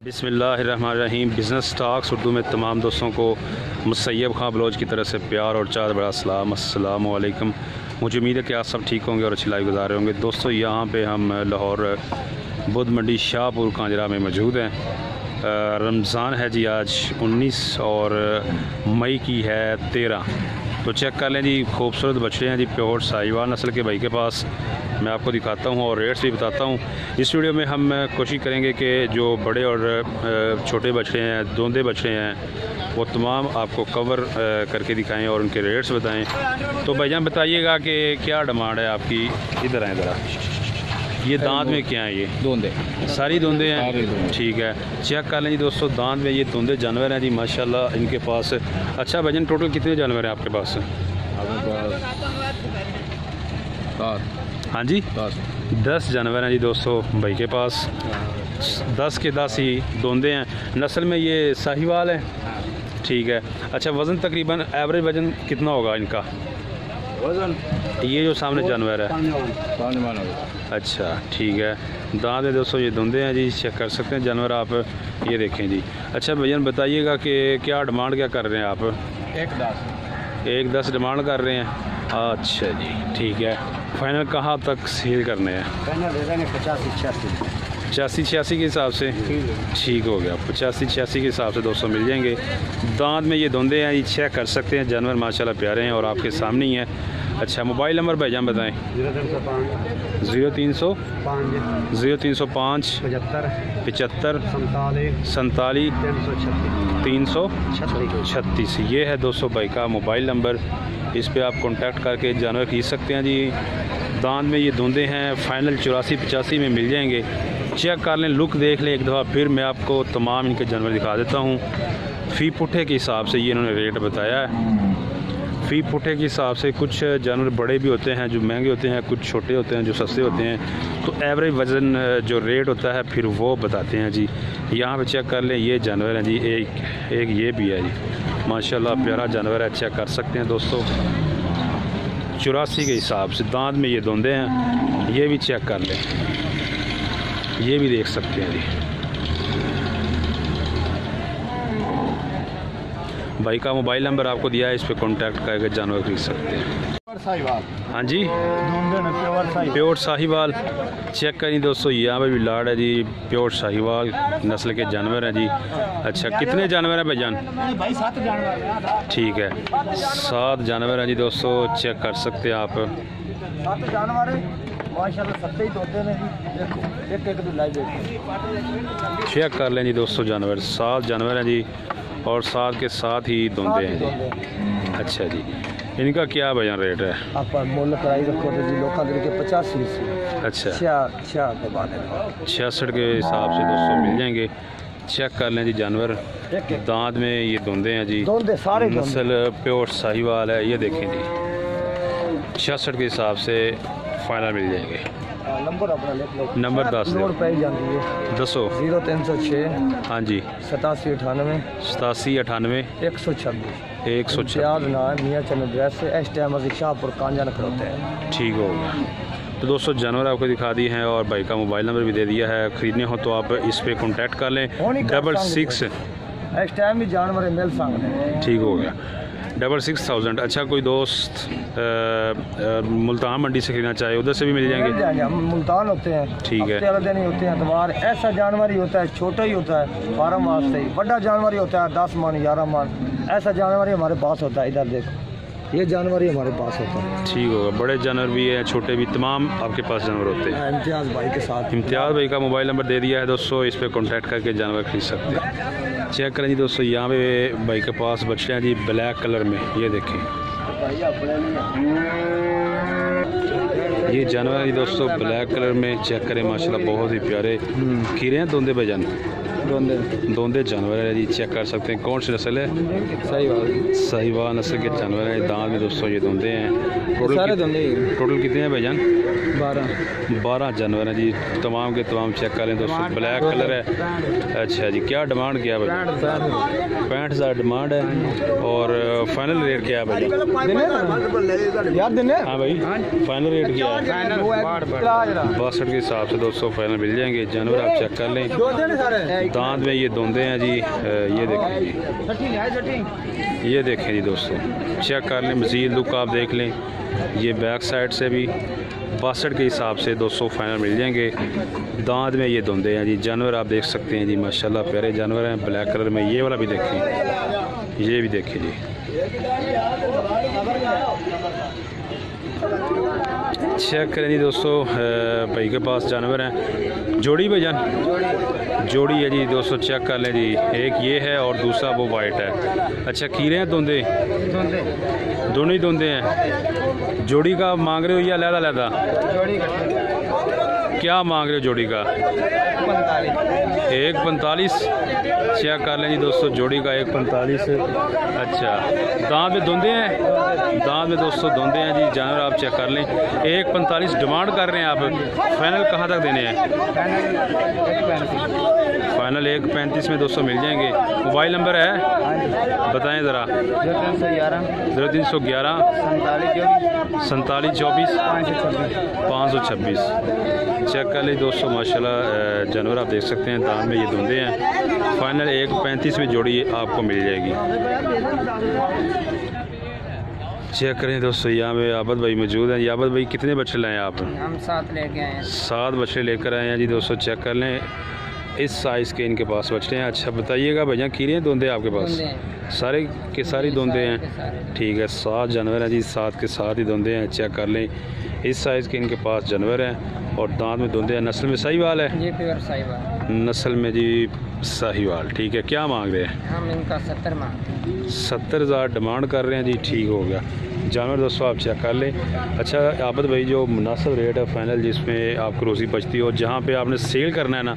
बिस्मिल्लाहिर्रहमानिर्रहीम। Business talks Urdu में तमाम दोस्तों को मुसैयब खां बलोच की तरफ से प्यार और चार बड़ा सलाम। अस्सलाम वालेकुम। मुझे उम्मीद है कि आप सब ठीक होंगे और अच्छी लाइफ गुजार रहे होंगे। दोस्तों यहाँ पे हम लाहौर बुध मंडी शाहपुर कांजरा में मौजूद हैं। रमज़ान है जी, आज 19 और मई की है 13। तो चेक कर लें जी, खूबसूरत बछड़े हैं जी, प्योर साहिवाल नस्ल के भाई के पास। मैं आपको दिखाता हूँ और रेट्स भी बताता हूँ। इस वीडियो में हम कोशिश करेंगे कि जो बड़े और छोटे बछड़े हैं, दोंदे बछड़े हैं, वो तमाम आपको कवर करके दिखाएं और उनके रेट्स बताएं। तो भाईजान बताइएगा कि क्या डिमांड है आपकी। इधर आए ज़रा। ये दांत में क्या है? ये दोंदे, सारी दोंदे हैं। ठीक है, चेक कर लें जी दोस्तों, दांत में ये दोंदे जानवर हैं जी माशाल्लाह इनके पास। अच्छा भाईजान, टोटल कितने जानवर हैं आपके पास? हाँ जी, 10 जानवर हैं जी दोस्तों भाई के पास। 10 के 10 ही दोंदे हैं। नस्ल में ये साहिवाल है। ठीक है। अच्छा, वज़न तकरीबन एवरेज वज़न कितना होगा इनका? वज़न ये जो सामने जानवर है। अच्छा ठीक है। दांत है दोस्तों, ये दोंदे हैं जी, चेक कर सकते हैं जानवर आप। ये देखें जी। अच्छा भैया बताइएगा कि क्या डिमांड क्या कर रहे हैं आप? 1.10 डिमांड कर रहे हैं। अच्छा जी ठीक है। फाइनल कहाँ तक सेल करने हैं? 85-86 के हिसाब से ठीक हो गया। 85-86 के हिसाब से दोस्तों मिल जाएंगे। दांत में ये दोंदे हैं, ये चेक कर सकते हैं। जानवर माशाल्लाह प्यारे हैं और आपके सामने ही है। अच्छा, मोबाइल नंबर भाईजान बताएं। 0305 75 47 336। ये है दोस्तों भाई का मोबाइल नंबर। इस पे आप कांटेक्ट करके जानवर खरीद सकते हैं जी। दांत में ये दोंदे हैं, फाइनल 84-85 में मिल जाएंगे। चेक कर लें, लुक देख लें एक दफ़ा, फिर मैं आपको तमाम इनके जानवर दिखा देता हूँ। फ़ी पुट्ठे के हिसाब से ये इन्होंने रेट बताया है। फ़ी पुट्ठे के हिसाब से कुछ जानवर बड़े भी होते हैं जो महंगे होते हैं, कुछ छोटे होते हैं जो सस्ते होते हैं। तो एवरेज वज़न जो रेट होता है फिर वो बताते हैं जी। यहाँ पे चेक कर लें, ये जानवर हैं जी। एक ये भी है जी, माशाल्लाह प्यारा जानवर है, चेक कर सकते हैं दोस्तों। 84 के हिसाब से दांत में ये दोंदे हैं। ये भी चेक कर लें, ये भी देख सकते हैं जी। भाई का मोबाइल नंबर आपको दिया है, इस पर कांटेक्ट करके जानवर खरीद सकते हैं। हाँ जी, प्योर साहिवाल। चेक करें दोस्तों, यहाँ पे भी लाड है जी, प्योर साहिवाल नस्ल के जानवर हैं जी। अच्छा, कितने जानवर हैं भाईजान? 7 जानवर। ठीक है, 7 जानवर हैं जी दोस्तों, चेक कर सकते हैं आप। 7 जानवर माशाल्लाह, 7 ही होते हैं जी। देखो एक लाइव चेक कर लें जी दोस्तों, जानवर 7 जानवर हैं जी और 7 के 7 ही दोंदे हैं जी। अच्छा जी, इनका क्या भैया रेट है? आप मोल कराई रखो तो जी लोग के 85। अच्छा, 66 के हिसाब से दोस्तों मिल जाएंगे। चेक कर लें जी जानवर। दांत में ये दोंदे हैं जी, दोंदे सारे नस्ल प्योर साहिवाल है। ये देखें जी, 66 के हिसाब से फाइनल मिल जाएंगे। नंबर अपना लिख लो। नंबर 10 दसो। 0306 हाँ जी, 8798 8798 126 126। याद ना मियाँ चंद ड्रेस से इस टाइम अभी शाहपुर कांजा न खड़ोते हैं। ठीक हो गया। तो दोस्तों जानवर आपको दिखा दिए हैं और भाई का मोबाइल नंबर भी दे दिया है। ख़रीदने हो तो आप इस पर कॉन्टैक्ट कर लें। 66 इस टाइम भी जानवर मिल सकते। ठीक हो गया, 66,000। अच्छा, कोई दोस्त मुल्तान मंडी से खरीदना चाहे उधर से भी मिल जाएंगे? हम मुल्तान होते हैं। ठीक है, दिन ही होते हैं इतवार। ऐसा जानवर ही होता है, छोटा ही होता है फार्म वास्ते ही। बड़ा जानवर ही होता है 10 मन 11 मन। ऐसा जानवर ही हमारे पास होता है। इधर देखो, ये जानवर ही हमारे पास होता है। ठीक होगा। बड़े जानवर भी हैं, छोटे भी, तमाम आपके पास जानवर होते हैं। इम्तियाज़ भाई के साथ। इम्तियाज़ भाई का मोबाइल नंबर दे दिया है दोस्तों, इस पर कॉन्टैक्ट करके जानवर खरीद सकते हैं। चेक करें जी दोस्तों, यहाँ पे भाई के पास बच्चे हैं जी ब्लैक कलर में। ये देखें, ये जानवर है जी दोस्तों ब्लैक कलर में। चेक करें माशाल्लाह बहुत ही प्यारे खीरे हैं। दोंदे भाईजान, दोंदे जानवर है जी, चेक कर सकते हैं। कौन सी नस्ल है? साहिवाल नस्ल के जानवर है। दांत में दोस्तों ये दोंदे हैं। टोटल कितने हैं भाईजान? 12 जानवर हैं जी, तमाम के तमाम। चेक कर लें दोस्तों, ब्लैक कलर है। अच्छा जी, क्या डिमांड किया भाई? 65,000 डिमांड है। और फाइनल रेट क्या है भाई? हाँ भाई, फाइनल रेट क्या है? 62 के हिसाब से दोस्तों फाइनल मिल जाएंगे जानवर। आप चेक कर लें। दांत में ये धोंदे हैं जी। ये देखें जी, ये देखें जी दोस्तों, चेक कर लें, मज़ीद लुक आप देख लें। ये बैक साइड से भी 62 के हिसाब से 200 फाइनल मिल जाएंगे। दांत में ये धोंदे हैं जी। जानवर आप देख सकते हैं जी, माशाल्लाह प्यारे जानवर हैं। ब्लैक कलर में ये वाला भी देखें, ये भी देखें जी। चेक करें जी दोस्तों, भाई के पास जानवर हैं। जोड़ी भाईजान, जोड़ी है जी दोस्तों, चेक कर लें जी। एक ये है और दूसरा वो वाइट है। अच्छा, खीरे हैं धोंदे, दोनों ही धोंदे हैं। जोड़ी का मांग रहे हो या लहदा लहदा? क्या मांग रहे हो जोड़ी का? 1.45। चेक कर लें जी दोस्तों, जोड़ी का 1.45। अच्छा, दांत में धोंदे हैं, दांत में दोस्तों धोंदे हैं जी। जानवर आप चेक कर लें। 1.45 डिमांड कर रहे हैं आप। फाइनल कहाँ तक देने हैं? फाइनल 1.35 में दोस्तों मिल जाएंगे। मोबाइल नंबर है, बताएं ज़रा। 0311 47 24 526। चेक कर लीजिए दोस्तों, माशाल्लाह जानवर आप देख सकते हैं। दाम में ये धुंधे हैं। फाइनल 1.35 में जोड़ी आपको मिल जाएगी। चेक करें दोस्तों, यहाँ पे आबद भाई मौजूद हैं। आबद भाई कितने बच्चे लाए आप? हम 7 लेके आए हैं। 7 बच्चे लेकर आए हैं जी दोस्तों। चेक कर लें, इस साइज़ के इनके पास बच्चे हैं। अच्छा बताइएगा भैया, खीरे धोंदे आपके पास? सारे के सारे धोंदे हैं। ठीक है, 7 जानवर हैं जी, 7 के 7 ही धोंदे हैं। चेक कर लें, इस साइज़ के इनके पास जानवर हैं और दांत में धोंदे हैं। नस्ल में साहीवाल है जी, प्योर साहीवाल नस्ल में जी, साहीवाल। ठीक है, क्या मांग रहे हैं? हम इनका 70 मांग 70,000 डिमांड कर रहे हैं जी। ठीक हो गया। जानवर दोस्तों आप चेक कर लें। अच्छा आबद भाई, जो मुनासिब रेट है फाइनल जिसमें आपको रोज़ी बचती हो, जहाँ पे आपने सेल करना है ना,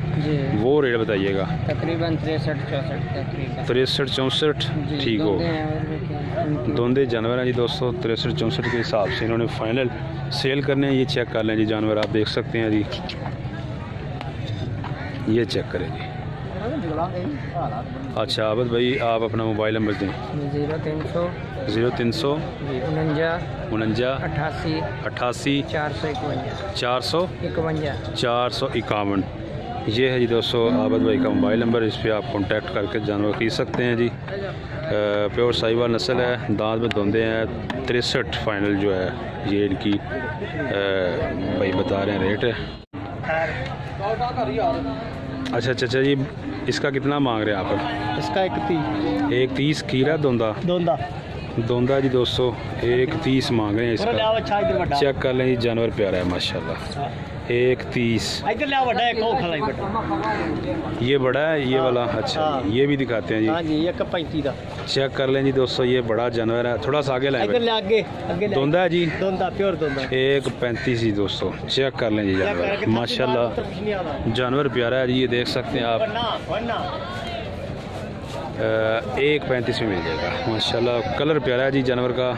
वो रेट बताइएगा। तकरीबन 63-64 63-64। ठीक हो, धोंदे जानवर हैं जी दोस्तों। 63-64 के हिसाब से इन्होंने फाइनल सेल करने हैं। ये चेक कर लें जी, जानवर आप देख सकते हैं जी। ये चेक करें जी। अच्छा आबद भाई, आप अपना मोबाइल नंबर दें। 0300 0300 49 88 88 451। ये है जी दोस्तों आबद भाई का मोबाइल नंबर। इस पर आप कांटेक्ट करके जानवर खरीद सकते हैं जी। प्योर साहीवाल नस्ल है, दांत में धोंदे हैं। 63 फाइनल जो है ये इनकी भाई बता रहे हैं रेट है। अच्छा अच्छा जी, इसका कितना मांग रहे हैं आप? इसका 1.30 खीरा धोंदा जी दोस्तों। 1.30 मांग रहे हैं इसका। चेक कर लें जी, जानवर प्यारा है माशाल्लाह। 1.30। ये बड़ा है ये वाला? अच्छा ये भी दिखाते हैं जी। ये 35 का। चेक कर लें जी दोस्तों, ये बड़ा जानवर है। थोड़ा सा आगे लाएं, धोंदा है जी, प्योर धोंदा। 1.35 जी दोस्तों। चेक कर लें जी, जानवर माशाल्लाह जानवर प्यारा है जी। ये देख सकते हैं आप, 1.35 में मिल जाएगा माशाल्लाह। कलर प्यारा है जी जानवर का,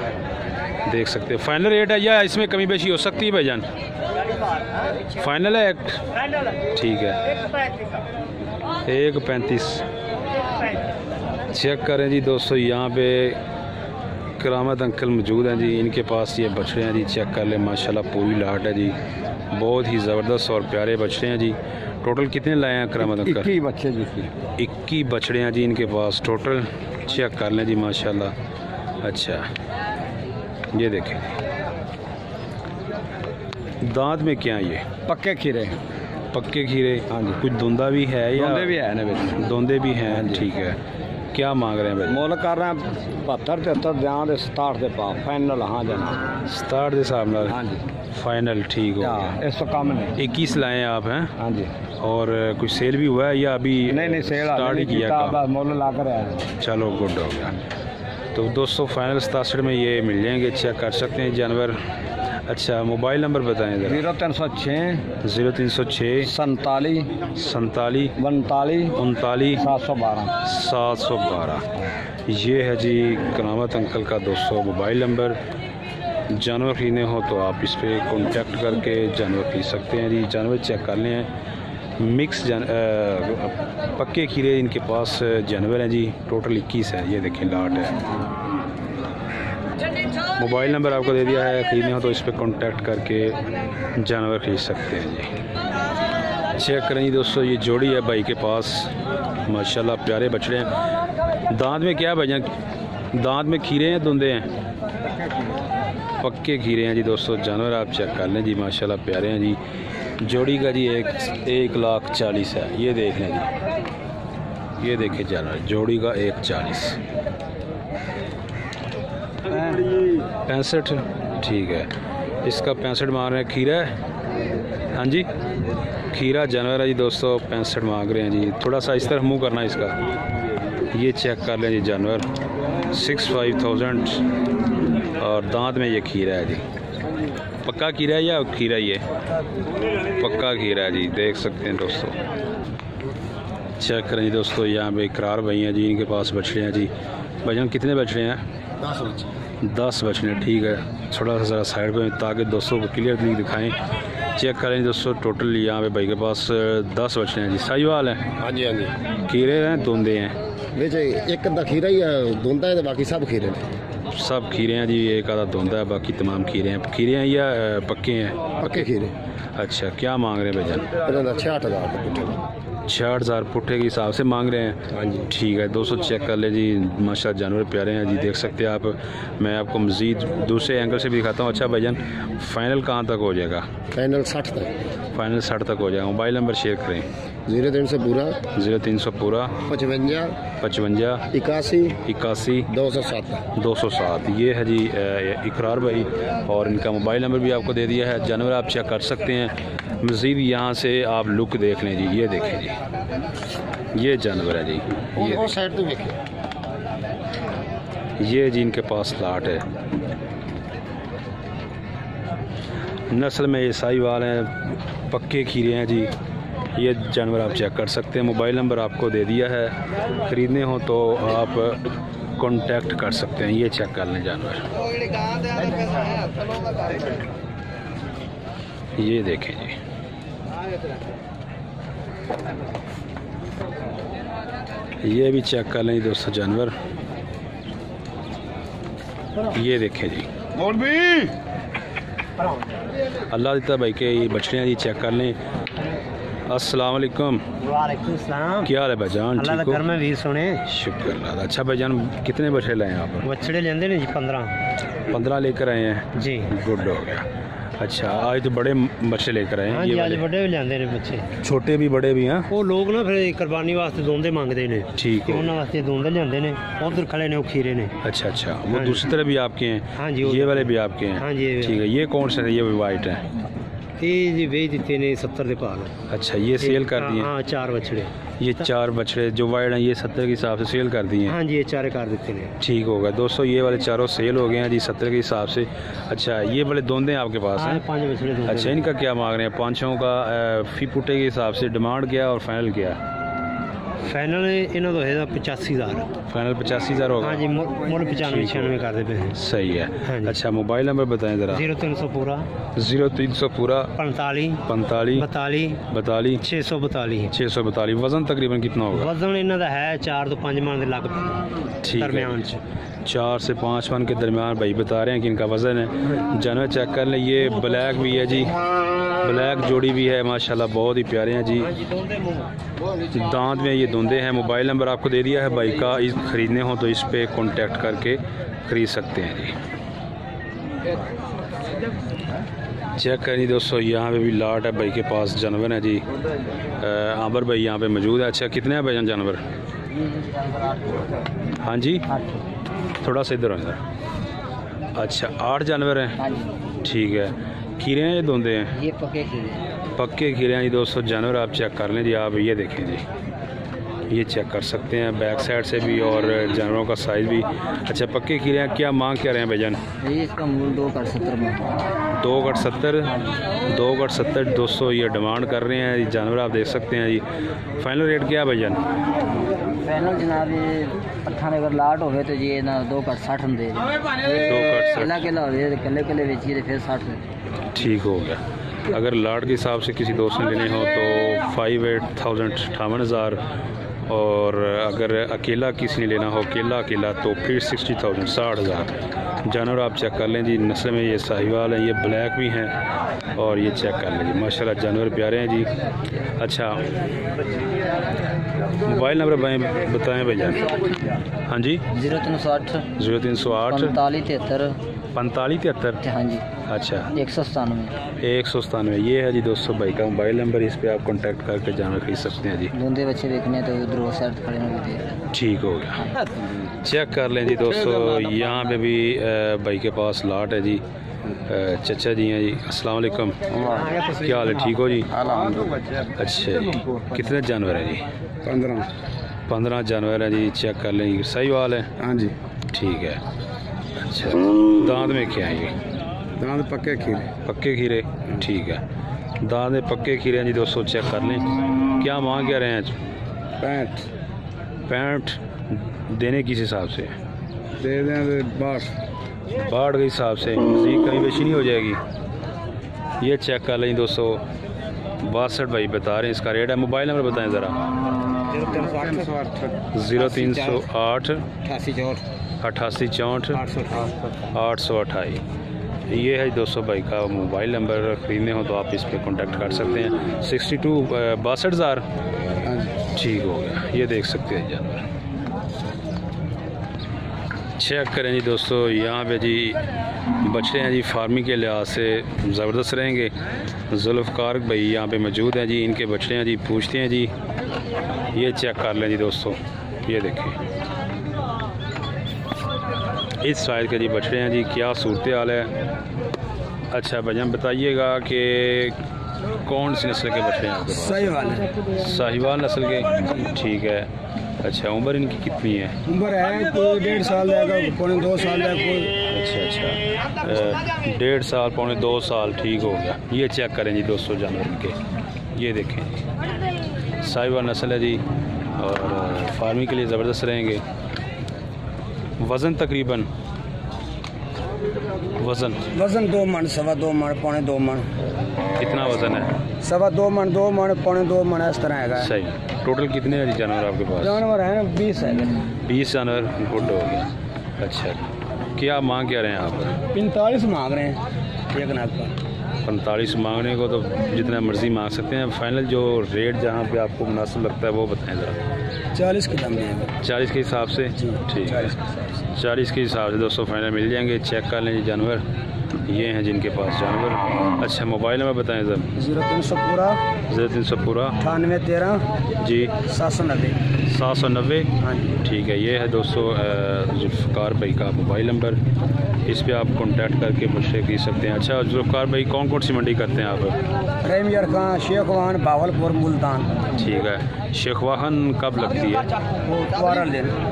देख सकते हैं। फाइनल रेट है या इसमें कमी बेशी हो सकती है भाईजान? फाइनल है? ठीक है, 1.35। चेक करें जी दोस्तों, यहाँ पे करामत अंकल मौजूद हैं जी। इनके पास ये बछड़े हैं जी। चेक कर लें माशाल्लाह, पूरी लाट है जी। बहुत ही ज़बरदस्त और प्यारे बछड़े हैं जी। टोटल कितने लाए हैं करामत अंकल? 21 बच्चे जी। 21 बछड़े हैं जी इनके पास टोटल। चेक कर लें जी माशाल्लाह। अच्छा ये देखें, दांत में क्या है ये? पक्के खीरे। पक्के खीरे? हाँ जी। कुछ धुंधा भी है या? धुंधे भी है ना, धुंधे भी हैं। ठीक है, क्या मांग रहे हैं भाई? मोल कर रहे हैं 72-73 जान 67 के पास फाइनल। हाँ जाना 67 के हिसाब नाल। हाँ जी फाइनल। ठीक हो गया। इस तो कम नहीं। 21 लाए हैं आप हैं? हाँ जी। और कुछ सेल भी हुआ है या अभी? नहीं सेल स्टार्ट ही किया बस मोल ला कर आया। चलो गुड हो गया। तो दोस्तों फाइनल 67 में ये मिल जाएंगे। चेक कर सकते हैं जानवर। अच्छा मोबाइल नंबर बताएं ज़रा। 0306 0306 47 47 39 39 712 712। ये है जी करामत अंकल का दोस्तों मोबाइल नंबर। जानवर खरीदने हो तो आप इस पर कॉन्टेक्ट करके जानवर खरीद सकते हैं जी। जानवर चेक कर लें, मिक्स पक्के खीरे इनके पास जानवर हैं जी। टोटल 21 है। ये देखें लाट है। मोबाइल नंबर आपको दे दिया है, खरीदने हो तो इस पर कॉन्टेक्ट करके जानवर खरीद सकते हैं जी। चेक करें जी दोस्तों, ये जोड़ी है भाई के पास, माशाल्लाह प्यारे बछड़े हैं। दांत में क्या भाईजान, दांत में खीरे हैं धुंधे हैं? पक्के खीरे हैं जी दोस्तों। जानवर आप चेक कर लें जी, माशाल्लाह प्यारे हैं जी। जोड़ी का जी 1,40,000 है। ये देख लें जी, ये देखें जानवर, जोड़ी का 1,40,000, 65 ठीक है। इसका 65 मांग रहे हैं। खीरा है, हाँ जी खीरा जानवर है जी दोस्तों, 65 मांग रहे हैं जी। थोड़ा सा इस तरफ मुँह करना है इसका। ये चेक कर लें जी जानवर, 65,000 और दांत में ये खीरा है जी। पक्का खीरा है या खीरा ही है? पक्का खीरा है जी, देख सकते हैं दोस्तों। चेक करें जी दोस्तों, यहाँ पे इकरार भाई हैं जी, इनके पास बछड़े हैं जी। भाईजान कितने बछड़े हैं? 10 बछड़े, ठीक है। थोड़ा सा ज़रा साइड पे ताकि दोस्तों को क्लियरली दिखाएं। चेक करें दोस्तों, टोटल यहाँ पे भाई के पास 10 बछड़े हैं जी। साहिवाल हैं? हाँ जी हाँ जी। खीरे हैं धुंधे हैं? ਵਿੱਚ ਇੱਕ ਅੱਧਾ ਖੀਰਾ ਹੀ ਧੁੰਦਾ है तो बाकी सब खीरे ने। सब खीरे हैं जी, एक आधा धुंधा है, बाकी तमाम खीरे हैं। खीरे हैं या पक्के हैं? पक्के खीरे। अच्छा, क्या मांग रहे हैं भाईजान? 66,000 का पुट्ठे। 66,000 पुट्ठे के हिसाब से मांग रहे हैं? हाँ जी ठीक है दोस्तों, चेक कर ले जी, माशाल्लाह जानवर प्यारे हैं जी, देख सकते हैं आप। मैं आपको मज़ीद दूसरे एंगल से भी दिखाता हूँ। अच्छा भाईजान, फाइनल कहाँ तक हो जाएगा? फाइनल 60 तक। फाइनल 60 तक हो जाएगा। मोबाइल नंबर शेयर करें। 0300 पूरा 0300 पूरा 55 55 81 81 207। 207। ये है जी इकरार भाई, और इनका मोबाइल नंबर भी आपको दे दिया है। जानवर आप चेक कर सकते हैं। मज़ीद यहाँ से आप लुक देख लें जी, ये देखें जी, ये जानवर है जी। वो साइड तो देखिए, ये जी इनके पास लाट है। नस्ल में ये साहिवाल हैं, पक्के खीरे हैं जी। ये जानवर आप चेक कर सकते हैं। मोबाइल नंबर आपको दे दिया है, ख़रीदने हो तो आप कांटेक्ट कर सकते हैं। ये चेक कर लें जानवर, ये देखें जी, ये भी चेक कर लें दोस्तों जानवर, ये देखें जी। अल्लाह देता भाई के ये बछड़े हैं जी, चेक कर लें। अस्सलाम वालेकुम। वालेकुम सलाम। क्या हाल है भाईजान? अल्लाह ठीक का हो? घर में वीर सुने। शुक्र अल्लाह का। अच्छा भाईजान, कितने बछड़े लाए हैं आप? बछड़े लेंदे ने जी 15। 15 लेकर आए हैं जी। गुड हो गया। अच्छा, आज तो बड़े बच्चे लेकर आए हैं। हाँ ये जी, आज वाले बड़े भी लेंदे ने बच्चे। छोटे भी बड़े भी हैं? ਉਹ ਲੋਕ ਨਾ ਫਿਰ ਕੁਰਬਾਨੀ ਵਾਸਤੇ ਦੋਂਦੇ ਮੰਗਦੇ ਨੇ, ठीक ਤੇ है। ਉਹਨਾਂ ਵਾਸਤੇ ਦੋਂਦੇ ਲਿਆਂਦੇ ਨੇ। ਉਧਰ ਖੜੇ ਨੇ ਉਹ ਖੀਰੇ ਨੇ। अच्छा अच्छा, वो हाँ जी। दूसरी तरफ भी आपके हैं? हाँ जी, वो ये वाले भी आपके हैं? हाँ जी, ये भी। ठीक है। ये कौन से है? ये भी वाइट है। ਇਹ ਜੀ ਵੇਚ ਦਿੱਤੇ ਨੇ 70 ਦੇ ਭਾਅ। अच्छा, ये सेल कर दिए? हाँ 4 बछड़े। ये 4 बछड़े जो वाइट हैं, ये 70 के हिसाब से सेल कर दिए हैं? हाँ जी, ये 4 कर देते ने। ठीक होगा दोस्तों, ये वाले चारों सेल हो गए हैं जी 70 के हिसाब से। अच्छा, ये वाले दोंदे आपके पास हाँ हैं? 5 बछड़े दोंदे। अच्छा, इनका क्या मांग रहे हैं? 5 का फी पुट्टे के हिसाब से डिमांड क्या और फाइनल क्या? फाइनल ਇਹਨਾਂ ਦਾ ਹੈਗਾ 85000। फाइनल 85,000 होगा? हाँ जी, मुड़ 95 96 करते पे हैं। सही है। हाँ जी। अच्छा, मोबाइल नंबर बताएं ज़रा। 0300 पूरा 0300 पूरा 45 45 42 42 642। 642। वज़न तकरीबन कितना होगा? वजन ਇਹਨਾਂ ਦਾ है 4 ਤੋਂ 5 मन ਦੇ लग ठीक है। दरमियान च। 4 से 5 मन के दरमियान भाई बता रहे हैं कि इनका वज़न है। जानवर चेक कर लें। ये ब्लैक भी है जी, ब्लैक जोड़ी भी है माशाल्लाह, बहुत ही प्यारे हैं जी। दांत में ये धुंधे हैं। मोबाइल नंबर आपको दे दिया है भाई का, इस ख़रीदने हो तो इस पे कांटेक्ट करके ख़रीद सकते हैं जी। चेक करें दोस्तों, यहाँ पे भी लाट है भाई के पास, जानवर है जी। आबर भाई यहाँ पे मौजूद है। अच्छा, कितने हैं भाईजान जानवर? हाँ जी, थोड़ा सा इधर हो इधर। अच्छा, 8 जानवर हैं? ठीक है। खीरे हैं या धुंधे हैं? ये पके खीरे। पक्के खीरे हैं जी दोस्तों। जानवर आप चेक कर लें जी, आप ये देखें जी, ये चेक कर सकते हैं बैक साइड से भी और जानवरों का साइज़ भी। अच्छा, पक्के खीरे हैं। क्या मांग क्या रहे हैं भाईजान? इसका मूल 2,70 में। 2,70 2,70 दोस्तों ये डिमांड कर रहे हैं। जानवर आप देख सकते हैं जी। फाइनल रेट क्या है भाईजान? फाइनल जनाब ये 18 अगर लाट हो तो ये ना 2,60 हम दे दें। 2,60 केला केला हो जाए कले कले बेचिए तो फिर 60 ठीक हो गया। अगर लाट के हिसाब से किसी दोस्त ने लेने हो तो 58,000 58,000, और अगर अकेला किसी ने लेना हो अकेला तो फिर 60,000 60,000। जानवर आप चेक कर लें जी, नस्ल में ये साहिवाल हैं, ये ब्लैक भी हैं और ये चेक कर लें जी, माशाल्लाह जानवर प्यारे हैं जी। अच्छा, मोबाइल नंबर बताएं भैया। हाँ जी, 0308 0308 45 73। हाँ जी। अच्छा, 197। 197 ये है जी दोस्तों भाई का मोबाइल नंबर, इस पे आप कांटेक्ट करके जानवर खरीद सकते हैं जी। धुंधे बच्चे देखने तो उधर वो साइड खड़े में भी दे। ठीक हो गया, चेक कर लें जी दोस्तों। यहाँ पे भी भाई के पास लाट है जी, चचा जी हैं जी। अस्सलाम वालेकुम, क्या हाल है, ठीक हो जी? अच्छा जी, कितने जानवर हैं जी? 15 जानवर हैं जी, चेक कर लें। सही वाल है? हाँ जी, ठीक है। अच्छा, दांत में क्या है ये? दांत पक्के खीरे, ठीक है। दांत में पक्के खीरे हैं जी दोस्तों, चेक कर लें। क्या मांग क्या रहे हैं? 65 देने किस हिसाब से? दे दें 62 के हिसाब से, मज़ीद कहीं बेची नहीं हो जाएगी। ये चेक कर लें दोस्तों, 62 भाई बता रहे हैं इसका रेट है। मोबाइल नंबर बताएं ज़रा। 0308 88 64 828। ये है दोस्तों भाई का मोबाइल नंबर, ख़रीदने हो तो आप इस पर कांटेक्ट कर सकते हैं। 62,000 ठीक हो गया, ये देख सकते हैं जानवर। चेक करें जी दोस्तों, यहाँ पे जी बछड़े हैं जी, फार्मिंग के लिहाज से ज़बरदस्त रहेंगे। जुल्फ़कार भाई यहाँ पे मौजूद हैं जी, इनके बछड़े हैं जी, पूछते हैं जी। ये चेक कर लें जी दोस्तों, ये देखिए इस साइड के जी बछड़े हैं जी, क्या सूरत हाल है। अच्छा भैया बताइएगा कि कौन सी नस्ल के बछड़े हैं आपके पास? साहिवाल नस्ल के, ठीक है। अच्छा, उम्र इनकी कितनी है? उम्र है कोई 1.5 साल है, पौने 2 साल है कोई। अच्छा, 1.5 साल पौने 2 साल, ठीक हो गया। ये चेक करें जी दोस्तों जानवर इनके, ये देखें साहिवाल नस्ल है जी और फार्मिंग के लिए ज़बरदस्त रहेंगे। वज़न तकरीबन वज़न 2 मन, 2.25 मन, पौने 2 मन। कितना वज़न है? 2.25 मन, 2 मन, पौने 2 मन, इस तरह है। सही। टोटल कितने हैं जी जानवर आपके पास? जानवर हैं 20 है। 20 जानवर, गुड हो गया। अच्छा, क्या मांग क्या रहे हैं आप? 45 मांग रहे हैं एक नाग पर। 45 मांगने को तो जितना मर्ज़ी मांग सकते हैं। फाइनल जो रेट जहाँ पे आपको मुनासिब लगता है वो बताएं ज़रा। 40 के दाम में, 40 के हिसाब से, ठीक है। 40 के हिसाब से दोस्तों फाइनल मिल जाएंगे। चेक कर लें जी जानवर, ये हैं जिनके पास जानवर। अच्छा, मोबाइल नंबर बताएं सर। 0300 पूरा 9813 जी 790 790। हाँ जी, ठीक है। ये है दोस्तों जुल्फ़कार भाई का मोबाइल नंबर, इस पे आप कांटेक्ट करके मुझसे खरीद सकते हैं। अच्छा जुल्फ़कार भाई, कौन कौन सी मंडी करते हैं आप? रेमियर खान, शेख वाहन, भावलपुर, मुल्तान। ठीक है। शेख वाहन कब लगती है?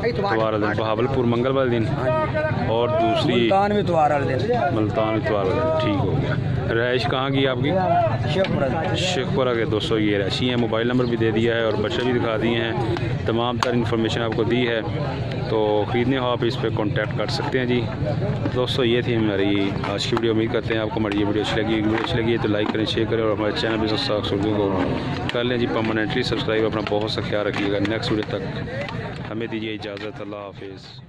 इतवार दिन, बहावलपुर मंगलवार दिन, और दूसरी मुल्तान भी इतवार दिन। मुल्तान इतवार दिन, ठीक हो गया। रहाइश कहाँ की आपकी? शेखपुरा के दोस्तों ये रहायशी हैं। मोबाइल नंबर भी दे दिया है और बच्चे भी दिखा दिए हैं, तमाम तर इन्फॉर्मेशन आपको दी है, तो ख़रीदने हो आप इस पर कांटेक्ट कर सकते हैं जी। दोस्तों ये थी हमारी आज की वीडियो। उम्मीद करते हैं आपको हमारी ये वीडियो अच्छी लगी है तो लाइक करें, शेयर करें और हमारे चैनल पर सब्सक्राइब को कर लें जी परमानेंटली सब्सक्राइब। अपना बहुत सा ख्याल रखिएगा। नेक्स्ट वीडियो तक हमें दीजिए इजाज़त। अल्लाह हाफिज़।